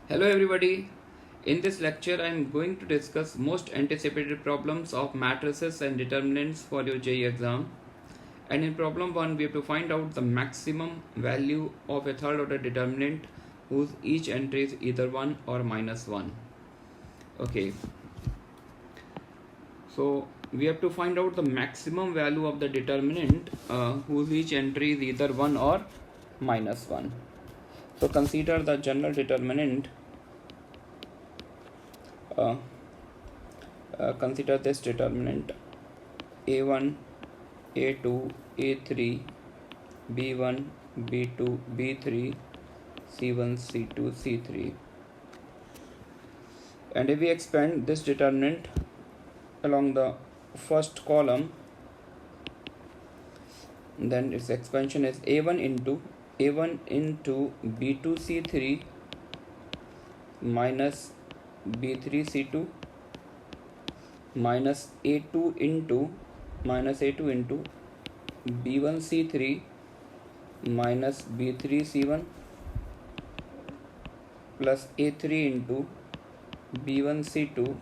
Hello everybody. In this lecture I am going to discuss most anticipated problems of matrices and determinants for your JEE exam. And in problem 1 we have to find out the maximum value of a third order determinant whose each entry is either 1 or minus 1. Okay. So we have to find out the maximum value of the determinant whose each entry is either 1 or minus 1. So consider the general determinant. Consider this determinant a1, a2, a3, b1, b2, b3, c1, c2, c3. And if we expand this determinant along the first column, then its expansion is a1 into b2 c3 minus b3 c2 minus a2 into b1 c3 minus b3 c1 plus a3 into b1 c2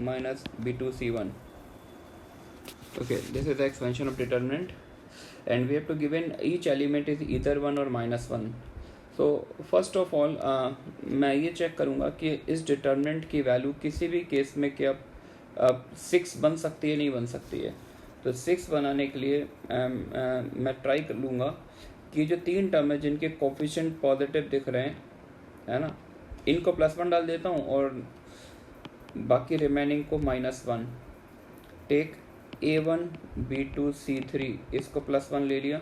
minus b2 c1. Okay, this is the expansion of determinant, and we have to given each element is either 1 or minus 1. तो first of all मैं ये check करूँगा कि इस determinant की value किसी भी case में क्या 6 बन सकती है, नहीं बन सकती है. तो 6 बनाने के लिए मैं ट्राई कर लूँगा कि जो 3 टर्म है जिनके कोफिशिएंट पॉजिटिव दिख रहे हैं, है ना, इनको +1 डाल देता हूँ और बाकी रिमेनिंग को -1. टेक a1 b2 c3, इसको +1 ले लिया,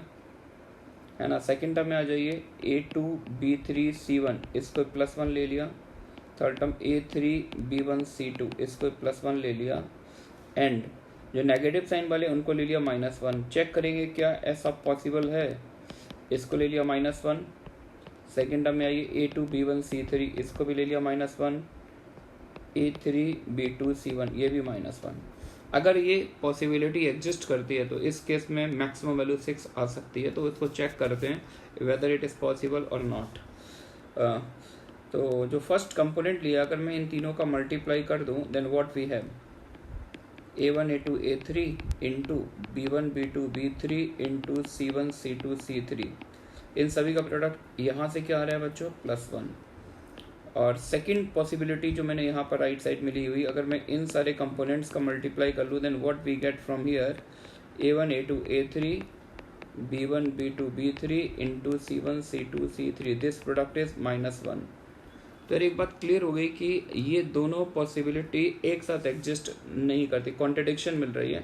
है ना. सेकंड टर्म में आ जाइए a2 b3 c1, इसको +1 ले लिया. Third term a3 b1 c2, इसको +1 ले लिया. एंड जो नेगेटिव साइन वाले उनको ले लिया -1. चेक करेंगे क्या ऐसा पॉसिबल है. इसको ले लिया -1. सेकंड टर्म में आइए a2 b1 c3, इसको भी ले लिया -1. a3 b2 c1, ये भी -1. अगर ये पॉसिबिलिटी एग्जिस्ट करती है तो इस केस में मैक्सिमम वैल्यू 6 आ सकती है. तो इसको चेक करते हैं वेदर इट इज़ पॉसिबल और नॉट. तो जो फर्स्ट कंपोनेंट लिया, अगर मैं इन तीनों का मल्टीप्लाई कर दूं, then what we have a1 a2 a3 into b1 b2 b3 into c1 c2 c3. इन सभी का प्रोडक्ट यहाँ से क्या आ रहा है बच्चों, +1. और सेकंड पॉसिबिलिटी जो मैंने यहाँ पर राइट साइड में ली हुई, अगर मैं इन सारे कंपोनेंट्स का मल्टीप्लाई कर लूँ, then what we get from here a1 a2 a3 b1 b2 b3 into c1 c2 c3. This product is -1. तो एक बात क्लियर हो गई कि ये दोनों पॉसिबिलिटी एक साथ एग्जिस्ट नहीं करती, कॉन्ट्रडिक्शन मिल रही है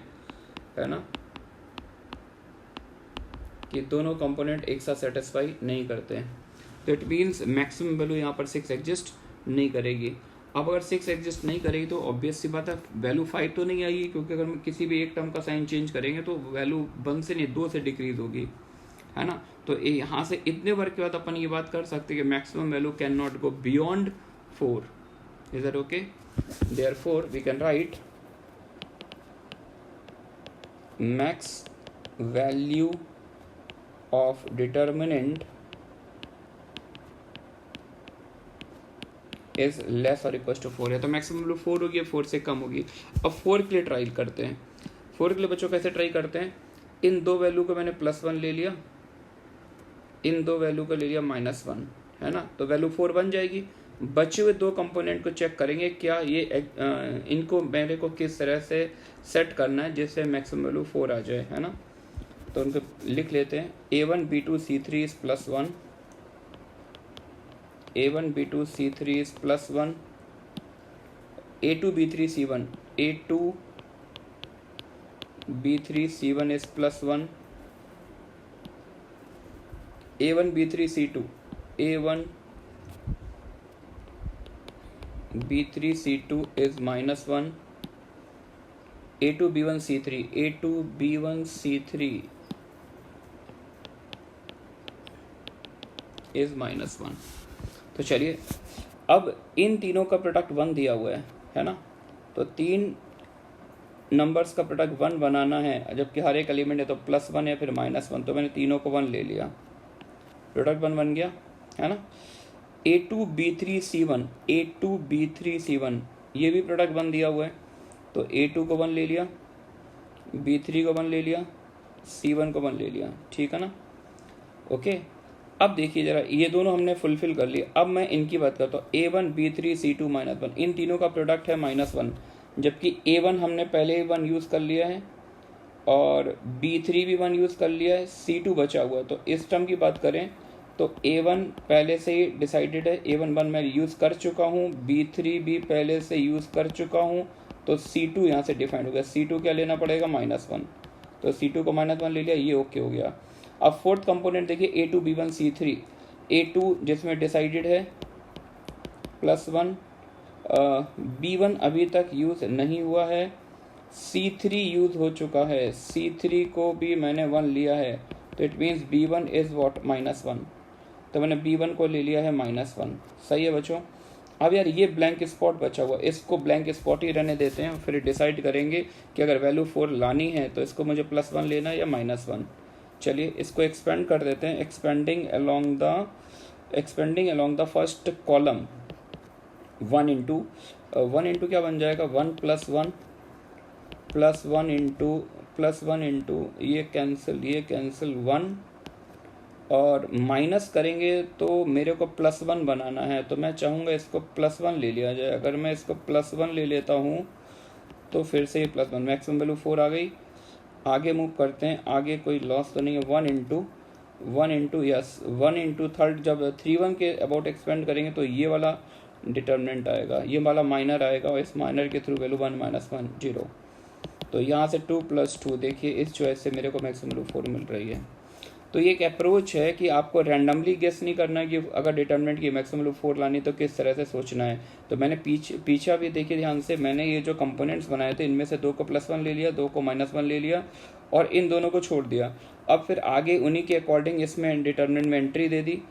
ना, कि दोनों कंपोनेंट एक साथ सेटिस्फाई नहीं करते हैं. तो इट मीन्स मैक्सिमम वैल्यू यहाँ पर 6 एग्जिस्ट नहीं करेगी. अब अगर 6 एग्जिस्ट नहीं करेगी तो ऑब्वियस सी बात है वैल्यू 5 तो नहीं आएगी, क्योंकि अगर हम किसी भी एक टर्म का साइन चेंज करेंगे तो वैल्यू 1 से नहीं 2 से डिक्रीज होगी, है ना. तो यहाँ से इतने वर्क के बाद अपन ये बात कर सकते हैं कि maximum value can not go beyond 4. Is that okay? Therefore we can write max value of determinant is less और इक्वल टू 4 है. तो मैक्सिमम वैल्यू 4 होगी, 4 से कम होगी. अब 4 के लिए ट्राई करते हैं. 4 के लिए बच्चों कैसे ट्राई करते हैं, इन दो वैल्यू को मैंने +1 ले लिया, इन दो वैल्यू को ले लिया -1, है ना. तो वैल्यू 4 बन जाएगी. बचे हुए दो कंपोनेंट को चेक करेंगे क्या ये इनको मेरे को किस तरह से सेट करना है जिससे मैक्सिमम वैल्यू 4 आ जाए, है ना. तो उनको लिख लेते हैं a1 b2 c3 is +1, a1 b2 c3 is +1, a2 b3 c1, a2 b3 c1 is +1, a1 b3 c2, a1 b3 c2 is -1, a2 b1 c3, a2 b1 c3 is -1. तो चलिए अब इन तीनों का प्रोडक्ट 1 दिया हुआ है ना. तो 3 नंबर्स का प्रोडक्ट 1 बनाना है, जबकि हर एक एलिमेंट है तो +1 या फिर -1. तो मैंने तीनों को 1 ले लिया, प्रोडक्ट 1 बन गया, है ना. A2B3C1, A2B3C1 ये भी प्रोडक्ट वन दिया हुआ है, तो A2 को वन ले लिया, B3 को वन ले लिया, C1 को वन ले लिया, ठीक है ना। ओके, अब देखिए जरा, ये दोनों हमने फुलफिल कर लिए। अब मैं इनकी बात करता हूँ, A1 B3 C2 -1, इन तीनों का प्रोडक्ट है -1, जबकि A1 हमने पहले ही 1 यूज़ कर लिया है और B3 भी 1 यूज़ कर लिया है, C2 बचा हुआ है। तो इस टर्म की बात करें तो A1 पहले से ही डिसाइडेड है, A1 मैं यूज़ कर चुका हूँ, B3 भी पहले से यूज़ कर चुका हूँ, तो C2 यहाँ से डिफाइंड हो गया। C2 क्या लेना पड़ेगा, -1, तो C2 को -1 ले लिया, ये ओके हो गया। अब फोर्थ कंपोनेंट देखिए, A2B1C3, A2 जिसमें डिसाइडेड है +1, B1 अभी तक यूज़ नहीं हुआ है, C3 यूज़ हो चुका है, C3 को भी मैंने 1 लिया है, तो it means B1 is what, -1, तो मैंने B1 को ले लिया है -1। सही है बच्चों। अब यार ये ब्लैंक स्पॉट बचा हुआ, इसको ब्लैंक स्पॉट ही रहने देते हैं, फिर डिसाइड करेंगे कि अगर वैल्यू 4 लानी है तो इसको मुझे +1 लेना है या -1। चलिए इसको एक्सपेंड कर देते हैं, expanding along the first column 1 into क्या बन जाएगा, 1 + 1 इंटू ये कैंसिल 1, और माइनस करेंगे तो मेरे को +1 बनाना है, तो मैं चाहूँगा इसको +1 ले लिया जाए। अगर मैं इसको +1 ले लेता हूँ तो फिर से ये +1, मैक्सिमम वैल्यू 4 आ गई। आगे मूव करते हैं, आगे कोई लॉस तो नहीं है। 1 इंटू थर्ड, जब 3 1 के अबाउट एक्सपेंड करेंगे तो ये वाला डिटर्मिनेंट आएगा, ये वाला माइनर आएगा, और इस माइनर के थ्रू वैल्यू 1 -1 0। तो यहाँ से 2 + 2, देखिए इस चॉइस से मेरे को मैक्सिमम वैल्यू 4 मिल रही है। तो ये एक अप्रोच है कि आपको रैंडमली गेस नहीं करना है कि अगर डिटर्मिनेंट की मैक्सिमम वैल्यू 4 लानी तो किस तरह से सोचना है। तो मैंने पीछा भी देखिए ध्यान से, मैंने ये जो कंपोनेंट्स बनाए थे इनमें से 2 को +1 ले लिया, 2 को -1 ले लिया, और इन दोनों को छोड़ दिया। अब फिर आगे उन्हीं के अकॉर्डिंग इसमें डिटर्मिनेंट में एंट्री दे दी,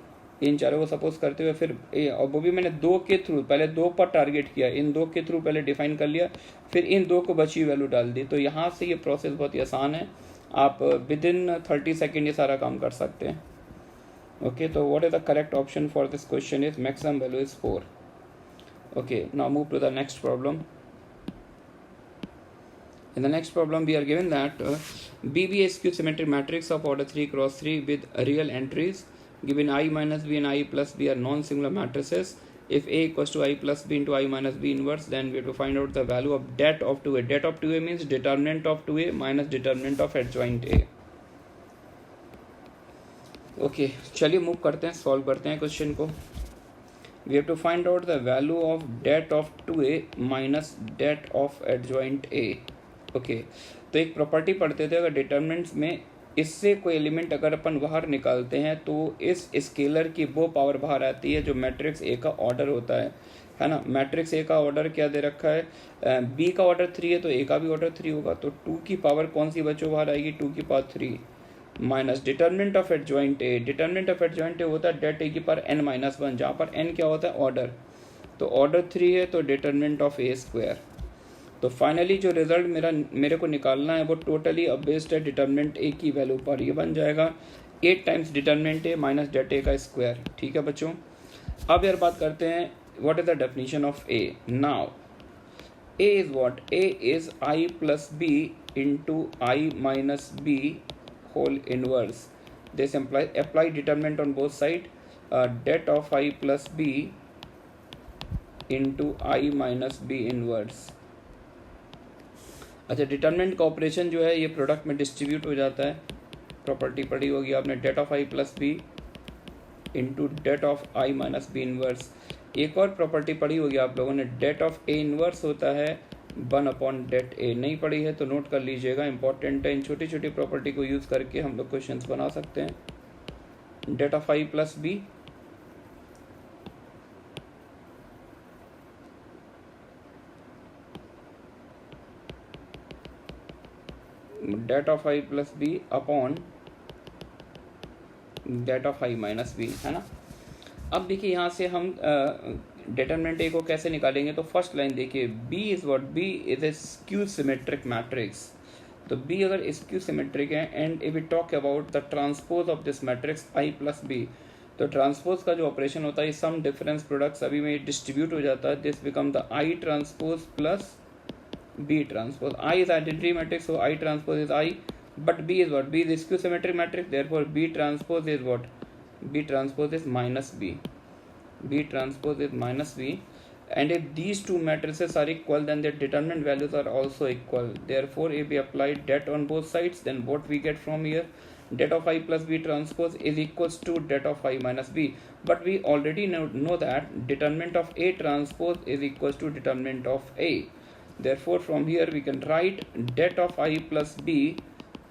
इन चारों को सपोज करते हुए। फिर और वो भी मैंने 2 के थ्रू, पहले 2 पर टारगेट किया, इन 2 के थ्रू पहले डिफाइन कर लिया, फिर इन 2 को बची वैल्यू डाल दी। तो यहाँ से ये प्रोसेस बहुत ही आसान है, आप विदिन 30 सेकेंड ये सारा काम कर सकते हैं। ओके, तो what is the correct option for this question is maximum value is 4। Okay, now move to the next problem. In the next problem, we are given that BB is skew symmetric matrix of order 3 × 3 with real entries. Given I minus B and I plus B are non-singular matrices. If A equals to I plus B into I minus B inverse, then we have to find out the value of det of 2A. Det of 2A means determinant of 2A minus determinant of adjoint A. Okay, चलिए move करते हैं, solve करते हैं question को। We have to find out the value of det of 2A minus det of adjoint A. Okay, तो एक property पढ़ते थे, अगर डिटर्मिनेंट्स में इससे कोई एलिमेंट अगर अपन बाहर निकालते हैं तो इस स्केलर की वो पावर बाहर आती है जो मैट्रिक्स ए का ऑर्डर होता है ना। मैट्रिक्स ए का ऑर्डर क्या दे रखा है, बी का ऑर्डर 3 है तो ए का भी ऑर्डर 3 होगा, तो 2 की पावर कौन सी बच्चों बाहर आएगी, 2 की power 3 minus determinant of adjoint A. Determinant of adjoint A होता है det a की पावर n-1, जहाँ पर n क्या होता है, ऑर्डर, तो ऑर्डर 3 है तो डिटर्मिनेंट ऑफ ए स्क्वायर। तो फाइनली जो रिजल्ट मेरे को निकालना है वो टोटली अब बेस्ड है डिटर्मिनेंट ए की वैल्यू पर। ये बन जाएगा 8 times determinant A minus det a का स्क्वायर। ठीक है बच्चों, अब यार बात करते हैं what is the definition of A. Now A is what, A is I plus B into I minus B whole inverse. This apply determinant on both side, det of I plus B into I minus B inverse. अच्छा, determinant का operation जो है ये product में distribute हो जाता है। Property पढ़ी होगी आपने, det of I plus B into det of I minus B inverse. एक और प्रॉपर्टी पढ़ी होगी आप लोगों ने, det ऑफ ए इनवर्स होता है 1/det a। नहीं पढ़ी है तो नोट कर लीजिएगा, इंपॉर्टेंट है। इन छोटी छोटी प्रॉपर्टी को यूज़ करके हम लोग क्वेश्चन बना सकते हैं। det of I plus B det of I plus B upon det of I minus B, है ना। अब देखिए यहाँ से हम डिटर्मिनेंट ए को कैसे निकालेंगे, तो फर्स्ट लाइन देखिए, B is what, B is a skew symmetric matrix. तो B अगर स्क्यू सिमेट्रिक है and if we talk about the transpose of this matrix I plus B, तो ट्रांसपोज का जो ऑपरेशन होता है सम डिफरेंस प्रोडक्ट्स अभी में डिस्ट्रीब्यूट हो जाता है, this become the I transpose plus B transpose. I is identity matrix, so I transpose is I, but B is what? B is skew symmetric matrix, therefore B transpose is what? B transpose is minus B. B transpose is minus B. And if these two matrices are equal, then their determinant values are also equal. Therefore, if we apply det on both sides, then what we get from here? Det of I plus B transpose is equals to det of I minus B. But we already know that determinant of A transpose is equals to determinant of A. Therefore, from here we can write det of I plus B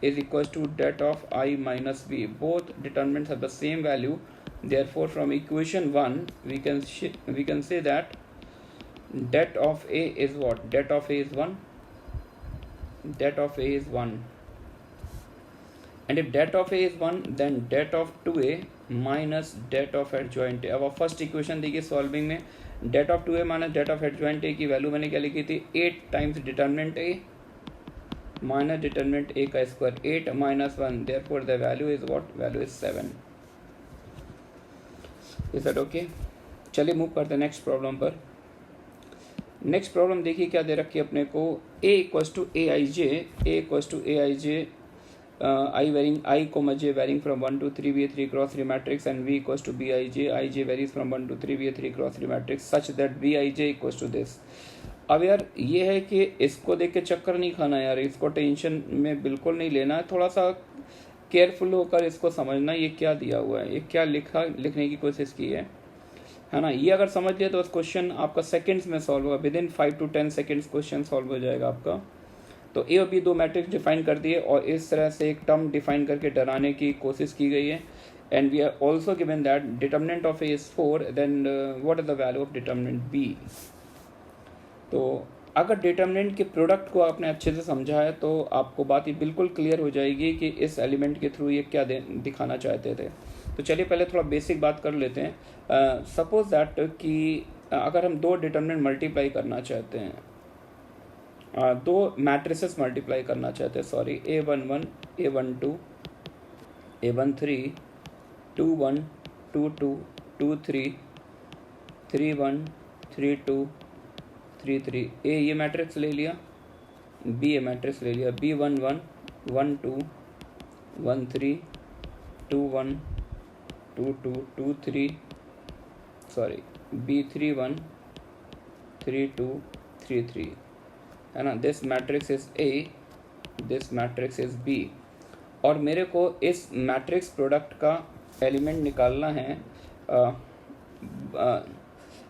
is equals to det of I minus B. Both determinants have the same value. Therefore, from equation 1 we can say that det of A is what? Det of A is 1. Det of A is 1. And if det of A is 1, then det of 2A minus det of adjoint A. अब आप first equation देखिए solving में, det of 2A minus det of adjoint A की value मैंने क्या लिखी थी? 8 times determinant A minus determinant A का square, 8 minus 1, therefore the value is what? Value is 7. Is that okay? चलिए मूव करते हैं नेक्स्ट प्रॉब्लम पर. नेक्स्ट प्रॉब्लम देखिए क्या दे रखी है अपने को. A equals to A I J, A equals to A I J, I varying I comma j varying from 1 to 3 be a 3 cross 3 matrix and V equals to Bij varies from 1 to 3 be a 3 cross 3 matrix such that Bij equals to this. अब यार ये है कि इसको देख के चक्कर नहीं खाना यार, इसको टेंशन में बिल्कुल नहीं लेना है, थोड़ा सा केयरफुल होकर इसको समझना ये क्या दिया हुआ है, ये क्या लिखने की कोशिश की है ना. ये अगर समझ लिया तो बस क्वेश्चन आपका सेकंड्स में सॉल्व होगा, with in 5 to 10 seconds question solve हो जाएगा आपका. तो ए और बी दो मैट्रिक्स डिफाइन कर दिए और इस तरह से एक टर्म डिफाइन करके डराने की कोशिश की गई है. And we are also given that determinant of A is 4, then what is the value of determinant B. तो अगर डिटर्मिनेंट के प्रोडक्ट को आपने अच्छे से समझा है तो आपको बात ये बिल्कुल क्लियर हो जाएगी कि इस एलिमेंट के थ्रू ये क्या दिखाना चाहते थे. तो चलिए पहले थोड़ा बेसिक बात कर लेते हैं. सपोज दैट कि अगर हम दो डिटर्मिनेंट मल्टीप्लाई करना चाहते हैं, दो मैट्रिसेस मल्टीप्लाई करना चाहते हैं, सॉरी, A11 A12 A13 21 22 23 31 32 33. ए ये मैट्रिक्स ले लिया, बी ये मैट्रिक्स ले लिया, B11 12 13 21 22 23, सॉरी, B31 32 33, है ना. This matrix is A, this matrix is B. और मेरे को इस मैट्रिक्स प्रोडक्ट का एलिमेंट निकालना है.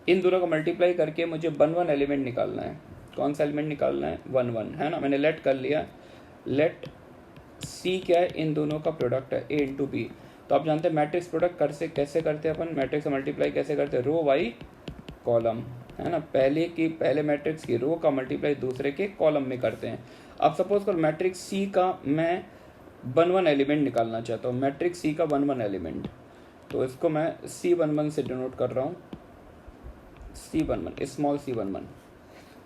इन दोनों को मल्टीप्लाई करके मुझे 1 1 एलिमेंट निकालना है. कौन सा एलिमेंट निकालना है? 1 1, है ना. मैंने लेट कर लिया. लेट सी क्या है? इन दोनों का प्रोडक्ट है, ए इंटू बी. तो आप जानते हैं मैट्रिक्स प्रोडक्ट कैसे करते हैं अपन, मैट्रिक्स मल्टीप्लाई कैसे करते हैं? रो वाई कॉलम, है ना. पहले मैट्रिक्स की रो का मल्टीप्लाई दूसरे के कॉलम में करते हैं. अब सपोज कर मैट्रिक्स सी का मैं 1 1 एलिमेंट निकालना चाहता हूँ, मैट्रिक्स सी का 1 1 एलिमेंट. तो इसको मैं C11 से डिनोट कर रहा हूँ, C11, स्मॉल C11.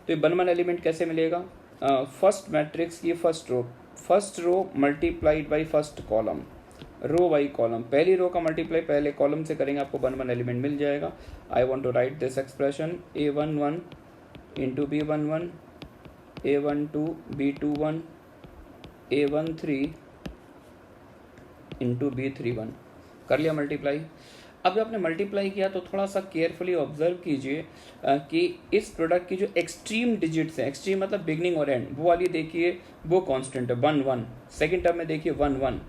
तो ये 1 1 एलिमेंट कैसे मिलेगा? फर्स्ट मैट्रिक्स की first row multiplied by first column, row by column. पहली रो का मल्टीप्लाई पहले कॉलम से करेंगे, आपको 1 1 एलिमेंट मिल जाएगा. I want to write this expression, A11 into B11 A12 B21 A13 into B31. कर लिया मल्टीप्लाई. अब जब आपने मल्टीप्लाई किया तो थोड़ा सा केयरफुली ऑब्जर्व कीजिए कि इस प्रोडक्ट की जो एक्सट्रीम डिजिट्स हैं, एक्सट्रीम मतलब बिगनिंग और एंड, वो वाली देखिए वो कांस्टेंट है 1 1. सेकंड टर्म में देखिए 1 1,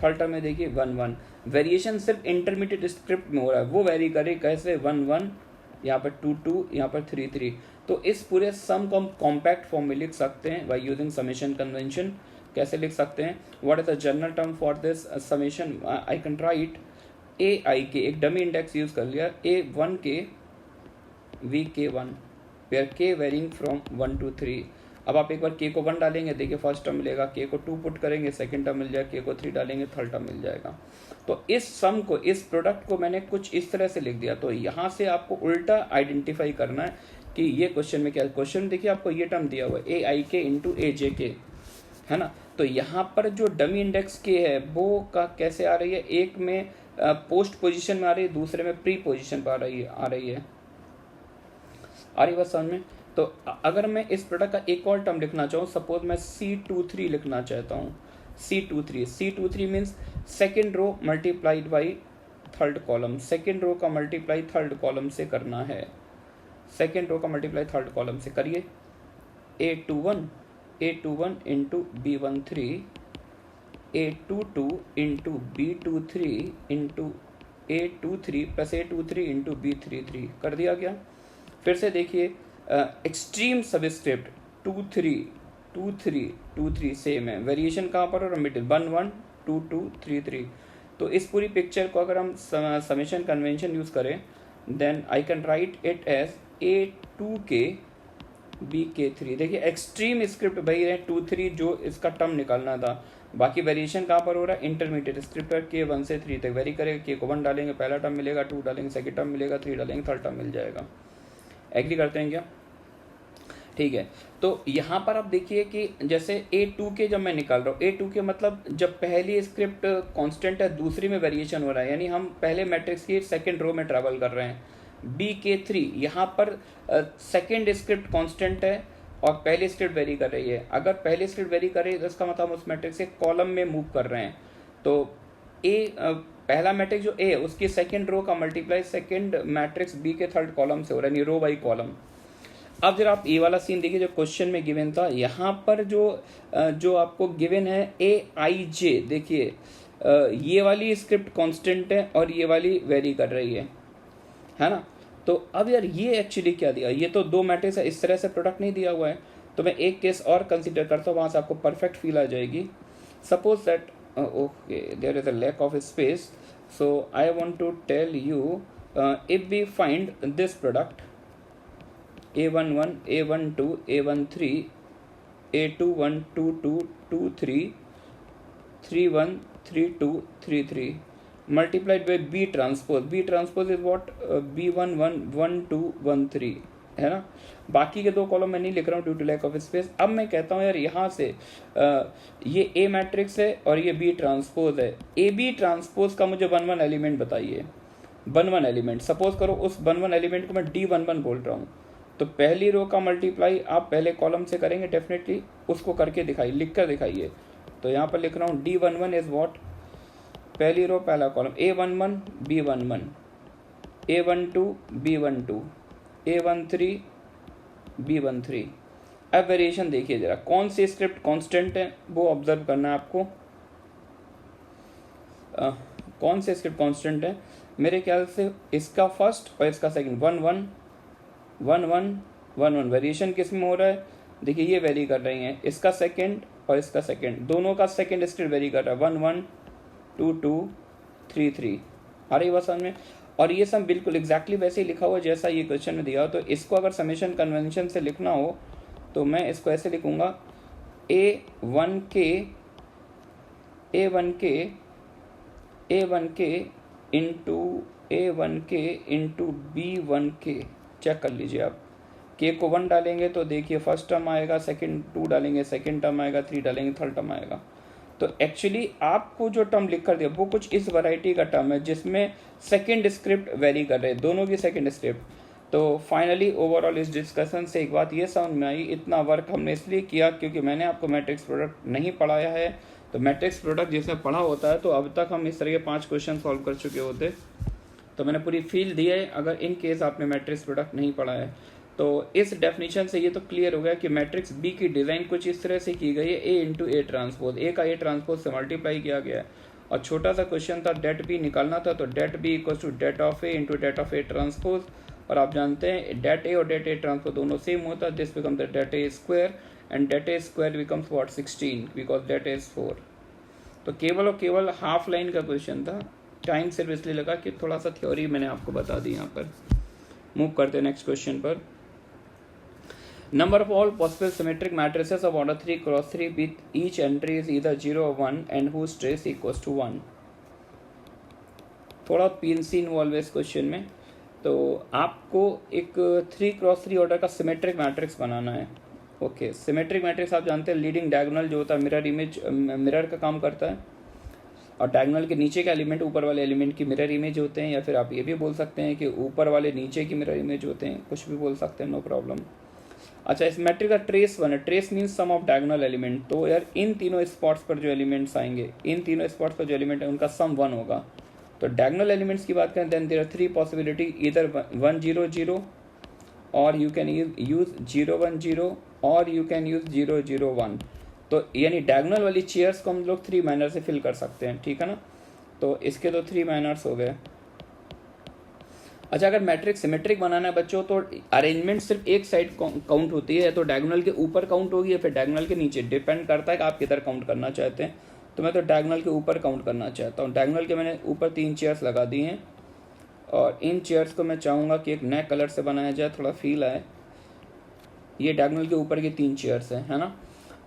थर्ड टर्म में देखिए 1 1. वेरिएशन सिर्फ इंटरमीडिएट स्क्रिप्ट में हो रहा है, वो वेरी करे कैसे? 1 1, यहाँ पर 2 2, यहाँ पर 3 3. तो इस पूरे सम को हम कॉम्पैक्ट फॉर्म में लिख सकते हैं बाय यूजिंग समेशन कन्वेंशन. कैसे लिख सकते हैं? What is the general term for this summation? I can write a I K, एक डमी इंडेक्स यूज कर लिया, A1 के VK1 where K varying from 1 to 3. अब आप एक बार K को 1 डालेंगे, देखिए फर्स्ट टर्म मिलेगा, K को 2 पुट करेंगे, सेकंड टर्म मिल जाएगा, K को 3 डालेंगे, थर्ड टर्म मिल जाएगा. तो इस सम को, इस प्रोडक्ट को मैंने कुछ इस तरह से लिख दिया. तो यहाँ से आपको उल्टा आइडेंटिफाई करना है कि ये क्वेश्चन में क्या है. क्वेश्चन देखिए आपको ये टर्म दिया हुआ है AI के इंटू AJ, है ना. तो यहाँ पर जो डमी इंडेक्स K है वो का कैसे आ रही है? एक में पोस्ट पोजीशन में आ रही है, दूसरे में प्री पोजीशन पर आ रही है। आ रही बात समझ में? तो अगर मैं इस प्रोडक्ट का एक और टर्म लिखना चाहूँ, सपोज मैं C23 लिखना चाहता हूँ, C23 means second row multiplied by third column, second row का मल्टीप्लाई थर्ड कॉलम से करना है, सेकेंड रो का मल्टीप्लाई थर्ड कॉलम से करिए। A21 into B13, A22 into B23 into A23 plus A23 into B33 कर दिया गया। फिर से देखिए एक्सट्रीम सबस्क्रिप्ट 23 सेम है, वेरिएशन कहाँ पर और मिडिल 1 1 2 2 3 3। तो इस पूरी पिक्चर को अगर हम समेशन कन्वेंशन यूज करें, then I can write it as A2K BK3। देखिए एक्सट्रीम स्क्रिप्ट वही है 2 3 जो इसका टर्म निकालना था, बाकी वेरिएशन कहाँ पर हो रहा है, इंटरमीडिएट स्क्रिप्ट के 1 से 3 तक वेरी करेगा। के को 1 डालेंगे पहला टर्म मिलेगा, 2 डालेंगे सेकंड टर्म मिलेगा, 3 डालेंगे थर्ड टर्म मिल जाएगा। एग्री करते हैं क्या? ठीक है। तो यहाँ पर आप देखिए कि जैसे A2 जब मैं निकाल रहा हूँ, A2 मतलब जब पहली स्क्रिप्ट कांस्टेंट है, दूसरी में वेरिएशन हो रहा है, यानी हम पहले मैट्रिक्स की सेकंड रो में ट्रैवल कर रहे हैं। BK3 यहाँ पर सेकंड स्क्रिप्ट कांस्टेंट है और पहली स्क्रिप्ट वेरी कर रही है। अगर पहली स्क्रिप्ट वेरी कर रही है तो इसका मतलब उस मैट्रिक्स से कॉलम में मूव कर रहे हैं। तो पहला मैट्रिक्स जो A है उसकी सेकंड रो का मल्टीप्लाई सेकंड मैट्रिक्स B के थर्ड कॉलम से हो रहा है, रो बाई कॉलम। अब जरा आप ये वाला सीन देखिए जो क्वेश्चन में गिवन था, यहाँ पर जो आपको गिवन है AIJ, देखिए ये वाली स्क्रिप्ट कांस्टेंट है और ये वाली वेरी कर रही है ना। तो अब यार ये एक्चुअली क्या दिया, ये तो दो मैट्रिक्स है, इस तरह से प्रोडक्ट नहीं दिया हुआ है। तो मैं एक केस और कंसिडर करता हूँ, वहाँ से आपको परफेक्ट फील आ जाएगी। Suppose that okay, there is a lack of space, so I want to tell you if we find this product A11 A12 A13 A21 22 23 31 32 33 multiplied by B transpose is what B11 12 13 है ना। बाकी के दो column मैं नहीं लिख रहा हूँ due to lack of space. अब मैं कहता हूँ यार यहाँ से ये A मैट्रिक्स है और ये B ट्रांसपोज है, ए बी ट्रांसपोज का मुझे 1 1 एलिमेंट बताइए। 1 1 एलिमेंट सपोज करो, उस 1 1 एलिमेंट को मैं D11 बोल रहा हूँ, तो पहली रो का मल्टीप्लाई आप पहले कॉलम से करेंगे डेफिनेटली, उसको करके दिखाइए, लिख कर दिखाइए। तो यहाँ पर लिख रहा हूँ D11 इज वॉट, पहली रो पहला column A11 B11 A12 B12 A13 B13। अब वेरिएशन देखिए जरा, कौन सी स्क्रिप्ट कांस्टेंट है वो ऑब्जर्व करना है आपको। कौन से स्क्रिप्ट कांस्टेंट है, मेरे ख्याल से इसका फर्स्ट और इसका सेकंड 1 1 1 1 1 1। वेरिएशन किस में हो रहा है, देखिए ये वेरी कर रही हैं, इसका सेकंड और इसका सेकंड, दोनों का सेकंड स्क्रिप्ट वेरी कर रहा है 1 1 2 2 3 3। आ रही बात समझ में? और ये सब बिल्कुल एग्जैक्टली वैसे ही लिखा हुआ जैसा ये क्वेश्चन में दिया हो। तो इसको अगर समेशन कन्वेंशन से लिखना हो तो मैं इसको ऐसे लिखूंगा A1K इंटू B1K। चेक कर लीजिए आप, K को 1 डालेंगे तो देखिए फर्स्ट टर्म आएगा, सेकंड 2 डालेंगे सेकंड टर्म आएगा, 3 डालेंगे थर्ड टर्म आएगा। तो एक्चुअली आपको जो टर्म लिख कर दिया वो कुछ इस वैरायटी का टर्म है जिसमें सेकंड स्क्रिप्ट वेरी कर रहे हैं, दोनों की सेकंड स्क्रिप्ट। तो फाइनली ओवरऑल इस डिस्कशन से एक बात ये समझ में आई, इतना वर्क हमने इसलिए किया क्योंकि मैंने आपको मैट्रिक्स प्रोडक्ट नहीं पढ़ाया है। तो मैट्रिक्स प्रोडक्ट जिसने पढ़ा होता है तो अब तक हम इस तरह के 5 क्वेश्चन सॉल्व कर चुके होते, तो मैंने पूरी फील दी है। अगर इन केस आपने मैट्रिक्स प्रोडक्ट नहीं पढ़ा है तो इस डेफिनेशन से ये तो क्लियर हो गया कि मैट्रिक्स बी की डिज़ाइन कुछ इस तरह से की गई है, ए इंटू ए ट्रांसपोज, ए का ए ट्रांसपोज से मल्टीप्लाई किया गया है। और छोटा सा क्वेश्चन था डेट बी निकालना था, तो det B equal to det of A into det of A transpose. और आप जानते हैं डेट ए और डेट ए ट्रांसपोज दोनों सेम होता है, this become the det A square and det A square becomes what 16 because det A is 4। तो केवल और केवल हाफ लाइन का क्वेश्चन था, टाइम सिर्फ इसलिए लगा कि थोड़ा सा थ्योरी मैंने आपको बता दी। यहाँ पर मूव करते हैं नेक्स्ट क्वेश्चन पर। Number of all possible symmetric matrices of order 3 cross 3 with each entry is either 0 or 1 and whose trace equals to 1। थोड़ा PNC इन्वॉल्व है इस क्वेश्चन में। तो आपको एक 3 क्रॉस 3 ऑर्डर का सिमेट्रिक मैट्रिक्स बनाना है। ओके, सिमेट्रिक मैट्रिक्स आप जानते हैं लीडिंग डायगोनल जो होता है मिरर इमेज, मिरर का काम करता है। और डायगोनल के नीचे के एलिमेंट ऊपर वाले एलिमेंट की मिरर इमेज होते हैं, या फिर आप ये भी बोल सकते हैं कि ऊपर वाले नीचे की मिरर इमेज होते हैं, कुछ भी बोल सकते हैं, नो प्रॉब्लम। अच्छा, इस मैट्रिक्स का ट्रेस 1 है, trace means sum of diagonal element. तो यार इन तीनों स्पॉट्स पर जो एलिमेंट्स आएंगे, इन तीनों स्पॉट्स पर जो एलिमेंट है उनका सम 1 होगा। तो डायगोनल एलिमेंट्स की बात करें, देन देयर आर 3 पॉसिबिलिटी, इधर 1 0 0 और यू कैन यूज 0 1 0 और यू कैन यूज 0 0 1। तो यानी डायगोनल वाली चेयर्स को हम लोग 3 मैनर से फिल कर सकते हैं, ठीक है ना। तो इसके तो 3 मैनर्स हो गए। अच्छा, अगर मैट्रिक्स सिमेट्रिक बनाना है बच्चों तो अरेंजमेंट सिर्फ एक साइड काउंट होती है, तो डायगोनल के ऊपर काउंट होगी या फिर डायगोनल के नीचे, डिपेंड करता है कि आप किधर काउंट करना चाहते हैं। तो मैं तो डायगोनल के ऊपर काउंट करना चाहता हूँ। डायगोनल के मैंने ऊपर 3 चेयर्स लगा दी हैं और इन चेयर्स को मैं चाहूँगा कि एक नए कलर से बनाया जाए, थोड़ा फील आए। ये डायगोनल के ऊपर की 3 चेयर्स हैं, है ना।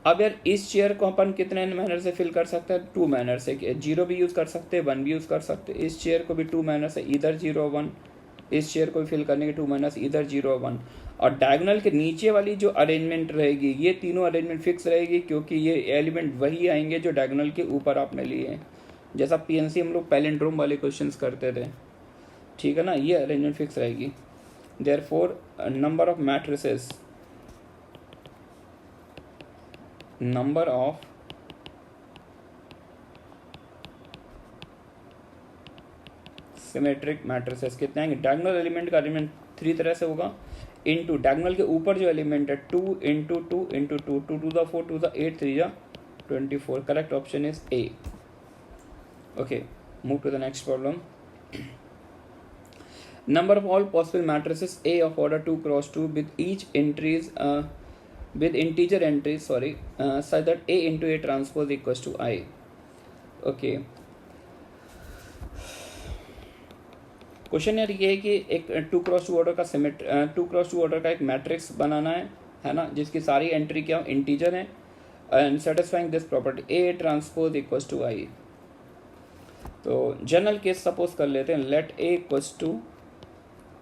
अब यार इस चेयर को अपन कितने मैनर से फिल कर सकते हैं, 2 मैनर से। 0 भी यूज़ कर सकते हैं, 1 भी यूज़ कर सकते हैं। इस चेयर को भी 2 मैनर से, इधर 0 1। इस चेयर को भी फिल करने के 2 मैनर्स, इधर 0 1। और डायगोनल के नीचे वाली जो अरेंजमेंट रहेगी, ये तीनों अरेंजमेंट फिक्स रहेगी, क्योंकि ये एलिमेंट वही आएंगे जो डायगोनल के ऊपर आपने लिए हैं। जैसा पीएनसी हम लोग पैलिंड्रोम वाले क्वेश्चंस करते थे, ठीक है ना। ये अरेंजमेंट फिक्स रहेगी। Therefore number of matrices, number of symmetric matrices कितने आएंगे, डायगोनल एलिमेंट का अरेंजमेंट 3 तरह से होगा। इनटू डायगोनल के ऊपर जो एलिमेंट है 2 into 2 into 2, 2 to the 4 2 the 8 3 जा 24। Correct option is A. Okay, move to the next problem. Number of all possible matrices A of order 2 cross 2 with each entries with integer entries such that A into A transpose equals to I. Okay. Question यार ये है कि एक 2 cross 2 order का 2 cross 2 order का एक matrix बनाना है ना, जिसकी सारी एंट्री क्या इंटीजर है and satisfying this property A transpose equals to I। तो जनरल केस सपोज कर लेते हैं, let A equals to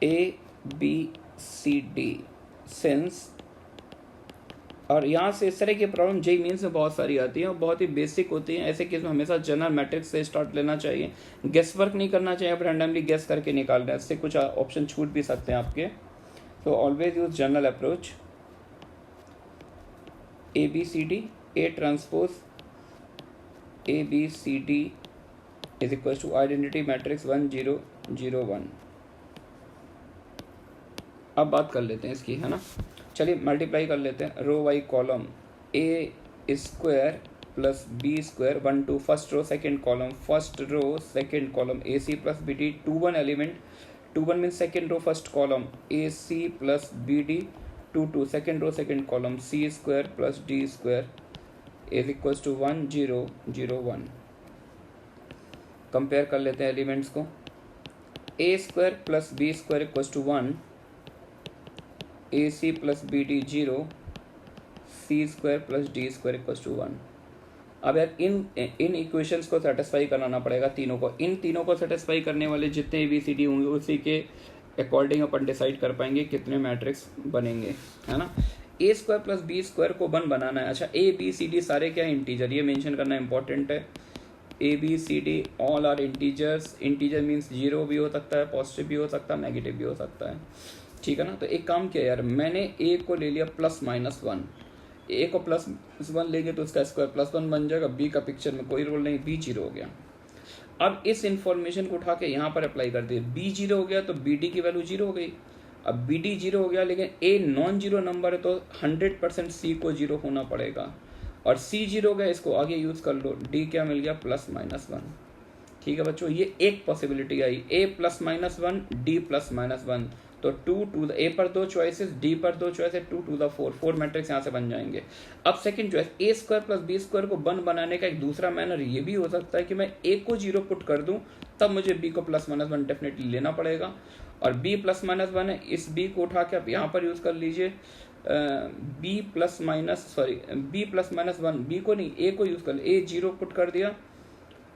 ABCD since, और यहाँ से इस तरह की प्रॉब्लम जेईई मेंस में बहुत सारी आती हैं और बहुत ही बेसिक होती हैं। ऐसे केस में हमेशा जनरल मैट्रिक्स से स्टार्ट लेना चाहिए, गेस वर्क नहीं करना चाहिए, आप रैंडमली गेस करके निकाल रहे हैं, इससे कुछ ऑप्शन छूट भी सकते हैं आपके। तो always use general approach. ABCD A transpose ABCD is equal to identity matrix 1 0 0 1। अब बात कर लेते हैं इसकी, है ना। चलिए मल्टीप्लाई कर लेते हैं, row by column A square plus B square 1 2 first row second column, first row second column AC plus BD 2 1 element, 2 1 mean second row first column AC plus BD 2 2 second row second column C square plus D square is equals to 1 0 0 1। Compare कर लेते हैं elements को, A square plus B square equals to 1, AC plus BD 0, C square plus D square equals to 1। अब यार इन equations को satisfy कराना पड़ेगा तीनों को। इन तीनों को सेटिस्फाई करने वाले जितने ABCD होंगे उसी के अकॉर्डिंग अपन डिसाइड कर पाएंगे कितने मैट्रिक्स बनेंगे, है ना। A square plus B square को 1 बनाना है। अच्छा, ABCD सारे क्या इंटीजर, ये मेंशन करना इंपॉर्टेंट है। ABCD all are integers, integer means 0 भी हो सकता है, पॉजिटिव भी हो सकता है, नेगेटिव भी हो सकता है, ठीक है ना। तो एक काम किया यार, मैंने A को ले लिया प्लस माइनस 1, A को प्लस 1 लेंगे तो उसका स्क्वायर प्लस 1 बन जाएगा, B का पिक्चर में कोई रोल नहीं, B 0 हो गया। अब इस इंफॉर्मेशन को उठा के यहाँ पर अप्लाई कर दिए, B 0 हो गया तो BD की वैल्यू 0 हो गई। अब BD 0 हो गया, लेकिन A नॉन जीरो नंबर है तो 100% C को 0 होना पड़ेगा, और C 0 हो गया, इसको आगे यूज कर लो, D क्या मिल गया प्लस माइनस 1। ठीक है बच्चों, ये एक possibility I, A plus minus 1 D plus minus 1। तो 2 टू द A पर 2 चॉइसेस, D पर 2 चॉइसेस, 2 टू द 4 मैट्रिक्स यहाँ से बन जाएंगे। अब second choice, A square plus B square को 1 बनाने का एक दूसरा मैनर ये भी हो सकता है कि मैं A को 0 पुट कर दूं, तब मुझे B को प्लस माइनस 1 डेफिनेटली लेना पड़ेगा, और B प्लस माइनस 1 है, इस B को उठा के आप यहाँ पर यूज कर लीजिए, B प्लस माइनस 1, B को नहीं A को यूज कर, A 0 पुट कर दिया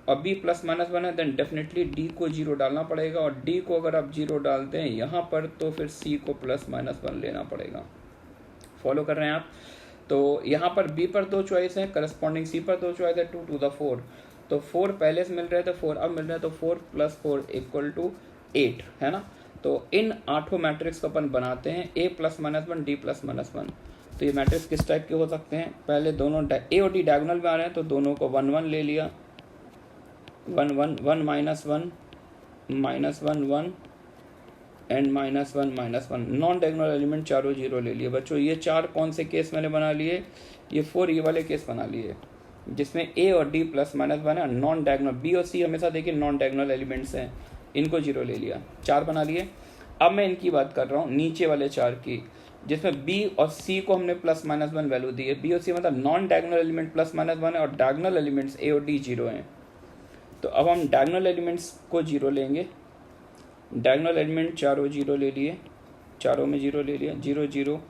और B प्लस माइनस 1 है, देन डेफिनेटली D को 0 डालना पड़ेगा, और D को अगर आप 0 डालते हैं यहाँ पर तो फिर C को प्लस माइनस 1 लेना पड़ेगा। फॉलो कर रहे हैं आप। तो यहाँ पर B पर 2 चॉइस है, करस्पॉन्डिंग C पर 2 चॉइस है, 2 टू द 4। तो 4 पहले से मिल रहे थे, 4 अब मिल रहे हैं, तो 4 + 4 = 8 है ना। तो इन 8 मैट्रिक्स को अपन बनाते हैं A ± 1 D ± 1। तो ये मैट्रिक्स किस टाइप के हो सकते हैं, पहले दोनों A और D डायगोनल में आ रहे हैं तो दोनों को 1 1 ले लिया, 1 1 1 -1 -1 1 एंड -1 -1। नॉन डायगोनल एलिमेंट चारों 0 ले लिए बच्चों। ये 4 कौन से केस मैंने बना लिए, ये 4 ये वाले केस बना लिए जिसमें A और D ± 1 है, नॉन डायगोनल। B और C हमेशा देखिए नॉन डायगोनल एलिमेंट्स हैं, इनको 0 ले लिया, 4 बना लिए। अब मैं इनकी बात कर रहा हूँ नीचे वाले 4 की, जिसमें B और C को हमने +-1 वैल्यू दी है। B और C मतलब नॉन डायगोनल एलिमेंट +-1 है और डायगोनल एलिमेंट्स A और D 0 हैं। तो अब हम डायगोनल एलिमेंट्स को 0 लेंगे। डायगोनल एलिमेंट चारों 0 ले लिए, चारों में 0 ले लिया, 0 0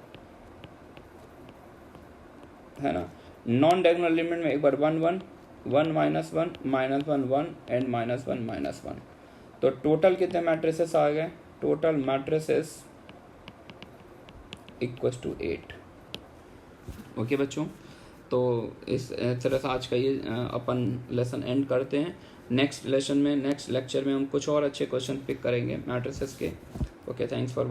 है ना। नॉन डायगोनल एलिमेंट में एक बार 1 1 1 -1 -1 1 एंड -1 -1। तो टोटल कितने मैट्रिसेस आ गए, टोटल मैट्रिसेस = 8। ओके बच्चों, तो इस तरह से आज का ये अपन लेसन एंड करते हैं। नेक्स्ट लेसन में, नेक्स्ट लेक्चर में हम कुछ और अच्छे क्वेश्चन पिक करेंगे मैट्रिसेस के। Okay, thanks for